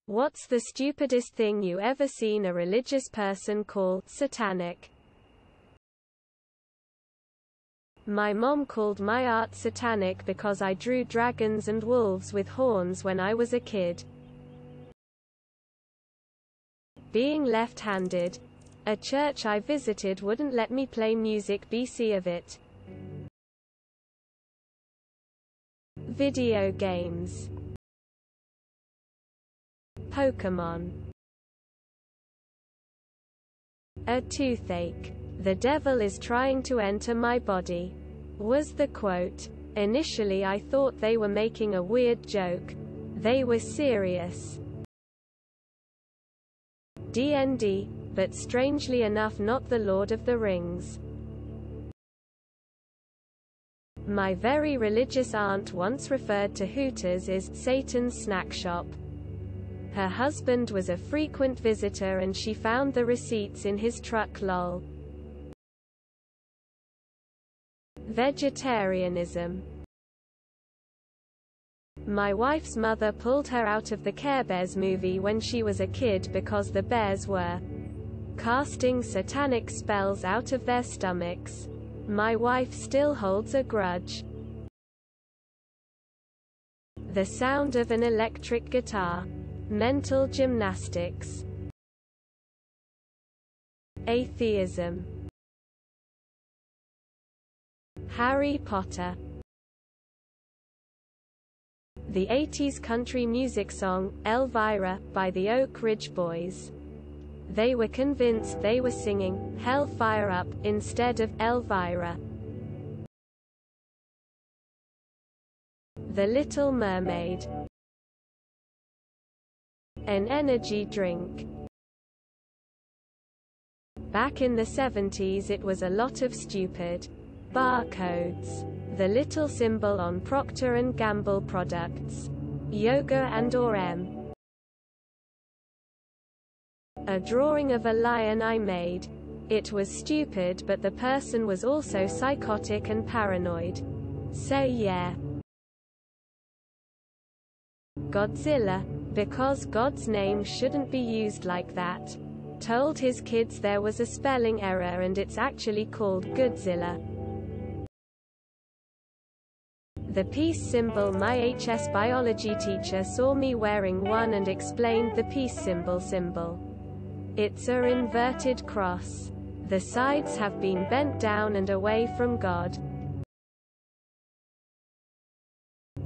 What's the stupidest thing you ever seen a religious person call satanic? My mom called my art satanic because I drew dragons and wolves with horns when I was a kid. Being left-handed. A church I visited wouldn't let me play music BC of it. Video games. Pokemon. A toothache. The devil is trying to enter my body, was the quote. Initially I thought they were making a weird joke. They were serious. D&D, but strangely enough not the Lord of the Rings. My very religious aunt once referred to Hooters as Satan's snack shop. Her husband was a frequent visitor and she found the receipts in his truck. Lol. Vegetarianism. My wife's mother pulled her out of the Care Bears movie when she was a kid because the bears were casting satanic spells out of their stomachs. My wife still holds a grudge. The sound of an electric guitar. Mental gymnastics. Atheism. Harry Potter. The 80s country music song, Elvira, by the Oak Ridge Boys. They were convinced they were singing Hellfire Up instead of Elvira. The Little Mermaid. An energy drink. Back in the 70s it was a lot of stupid barcodes. The little symbol on Procter & Gamble products. Yoga and/or M. A drawing of a lion I made. It was stupid but the person was also psychotic and paranoid. So yeah. Godzilla. Because God's name shouldn't be used like that. Told his kids there was a spelling error and it's actually called Godzilla. The peace symbol. My HS biology teacher saw me wearing one and explained the peace symbol. It's a inverted cross. The sides have been bent down and away from God.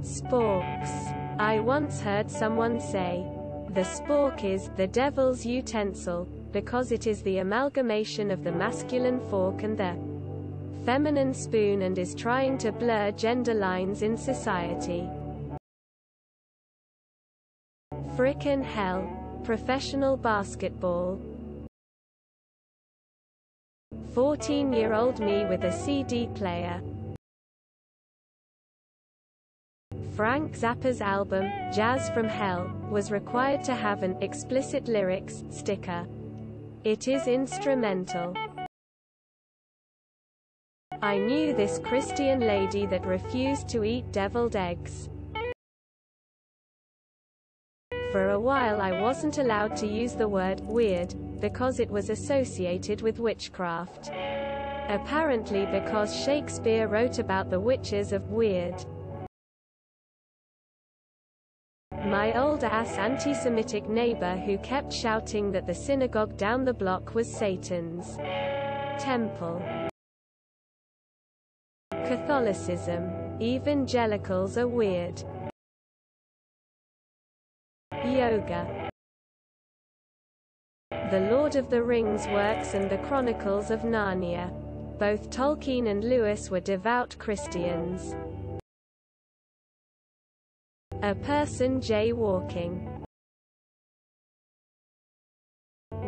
Sporks. I once heard someone say, the spork is the devil's utensil, because it is the amalgamation of the masculine fork and the feminine spoon and is trying to blur gender lines in society. Frickin' hell. Professional basketball. 14-year-old me with a CD player. Frank Zappa's album, Jazz from Hell, was required to have an explicit lyrics sticker. It is instrumental. I knew this Christian lady that refused to eat deviled eggs. For a while I wasn't allowed to use the word weird, because it was associated with witchcraft. Apparently because Shakespeare wrote about the witches of weird. My old-ass anti-Semitic neighbor who kept shouting that the synagogue down the block was Satan's temple. Catholicism. Evangelicals are weird. Yoga. The Lord of the Rings works and the Chronicles of Narnia. Both Tolkien and Lewis were devout Christians. A person jaywalking.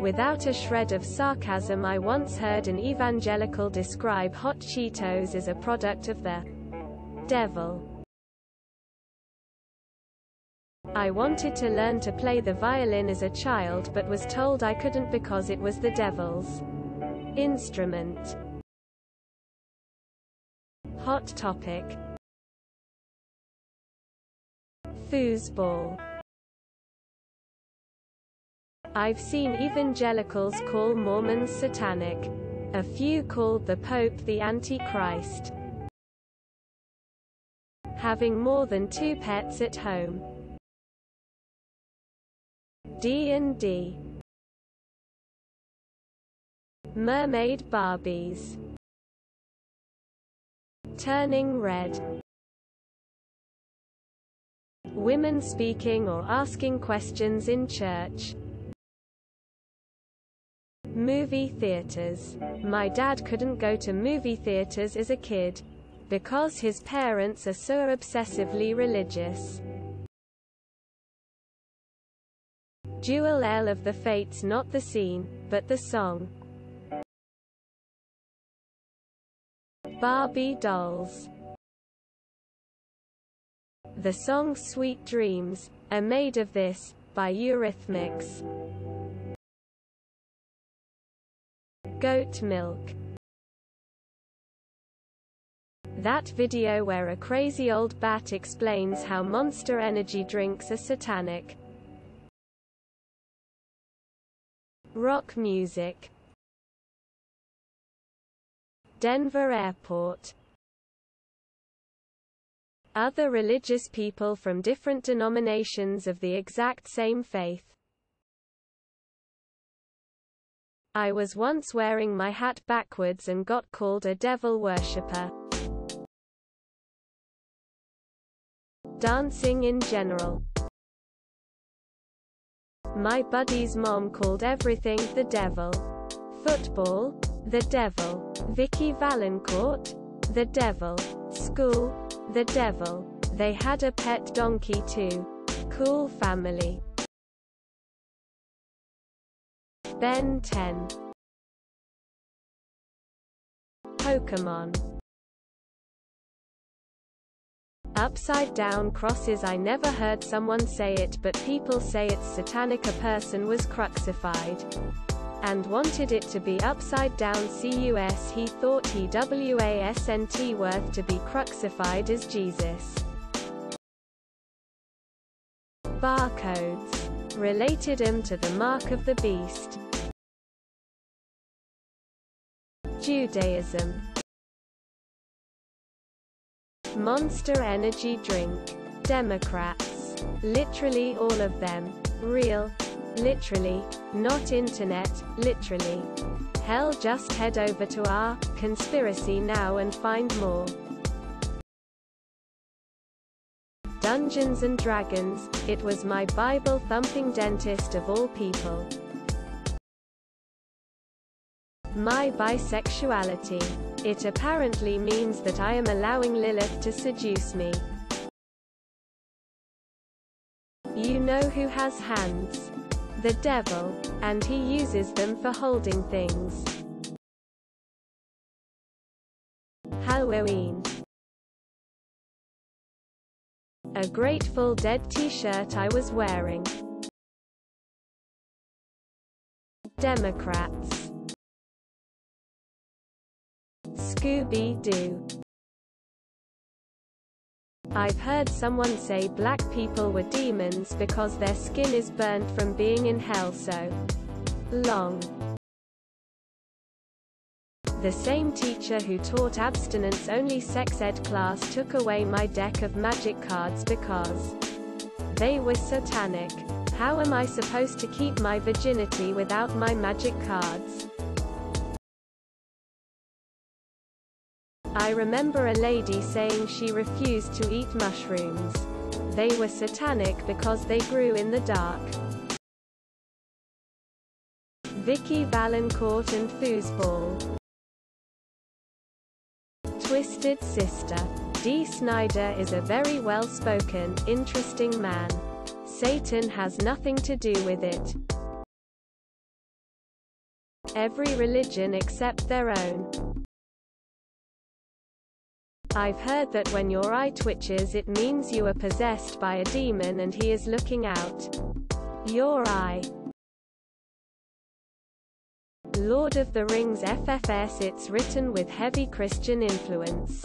Without a shred of sarcasm, I once heard an evangelical describe hot Cheetos as a product of the devil. I wanted to learn to play the violin as a child but was told I couldn't because it was the devil's instrument. Hot topic. Foosball. I've seen evangelicals call Mormons satanic. A few called the Pope the Antichrist. Having more than 2 pets at home. D&D. Mermaid Barbies. Turning red. Women speaking or asking questions in church. Movie theaters. My dad couldn't go to movie theaters as a kid because his parents are so obsessively religious. Dual L of the Fates, not the scene, but the song. Barbie dolls. The song Sweet Dreams are made of this, by Eurythmics. Goat milk. That video where a crazy old bat explains how Monster Energy drinks are satanic. Rock music. Denver Airport. Other religious people from different denominations of the exact same faith. I was once wearing my hat backwards and got called a devil worshipper. Dancing in general. My buddy's mom called everything the devil. Football, the devil. Vicky Valancourt, the devil. School, the devil. They had a pet donkey too. Cool family. Ben 10. Pokemon. Upside down crosses. I never heard someone say it, but people say it's satanic. A person was crucified and wanted it to be upside down. Cus he thought he wasn't worth to be crucified as Jesus. Barcodes. Related him to the mark of the beast. Judaism. Monster Energy drink. Democrats. Literally all of them. Real. Literally. Not internet. Literally. Hell, just head over to our Conspiracy Now and find more. Dungeons and Dragons. It was my Bible-thumping dentist of all people. My bisexuality. It apparently means that I am allowing Lilith to seduce me. You know who has hands? The devil, and he uses them for holding things. Halloween. A Grateful Dead t-shirt I was wearing. Democrats. Scooby-Doo. I've heard someone say black people were demons because their skin is burnt from being in hell so long. The same teacher who taught abstinence-only sex ed class took away my deck of magic cards because they were satanic. How am I supposed to keep my virginity without my magic cards? I remember a lady saying she refused to eat mushrooms. They were satanic because they grew in the dark. Vicky Valancourt and Foosball. Twisted Sister. Dee Snider is a very well-spoken, interesting man. Satan has nothing to do with it. Every religion except their own. I've heard that when your eye twitches it means you are possessed by a demon and he is looking out your eye. Lord of the Rings FFS. It's written with heavy Christian influence.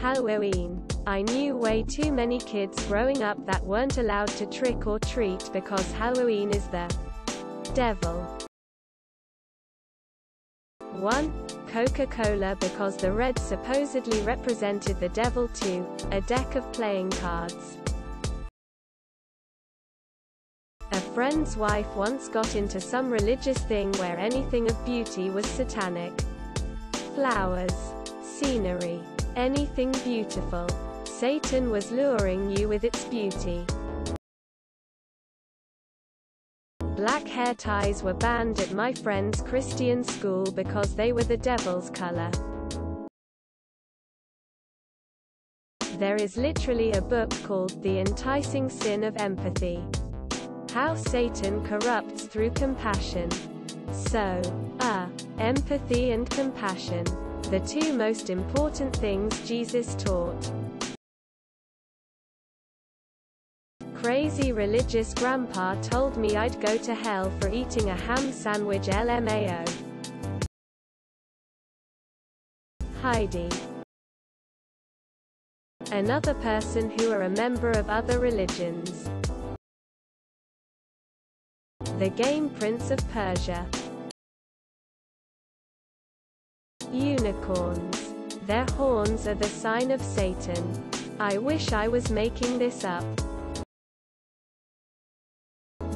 Halloween. I knew way too many kids growing up that weren't allowed to trick or treat because Halloween is the devil. 1. Coca-Cola because the red supposedly represented the devil. 2. A deck of playing cards. A friend's wife once got into some religious thing where anything of beauty was satanic. Flowers, scenery, anything beautiful. Satan was luring you with its beauty. Black hair ties were banned at my friend's Christian school because they were the devil's color. There is literally a book called The Enticing Sin of Empathy. How Satan corrupts through compassion. So, empathy and compassion. The two most important things Jesus taught. Crazy religious grandpa told me I'd go to hell for eating a ham sandwich. LMAO. Heidi. Another person who are a member of other religions. The game Prince of Persia. Unicorns. Their horns are the sign of Satan. I wish I was making this up.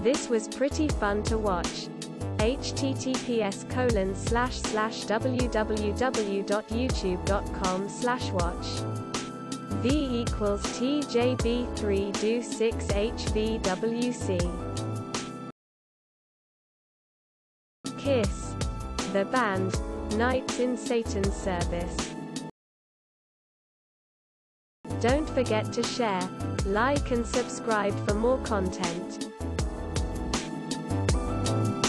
This was pretty fun to watch. https://www.youtube.com/watch. V equals TJB3 do 6 HVWC. Kiss. The band. Knights in Satan's Service. Don't forget to share, like and subscribe for more content.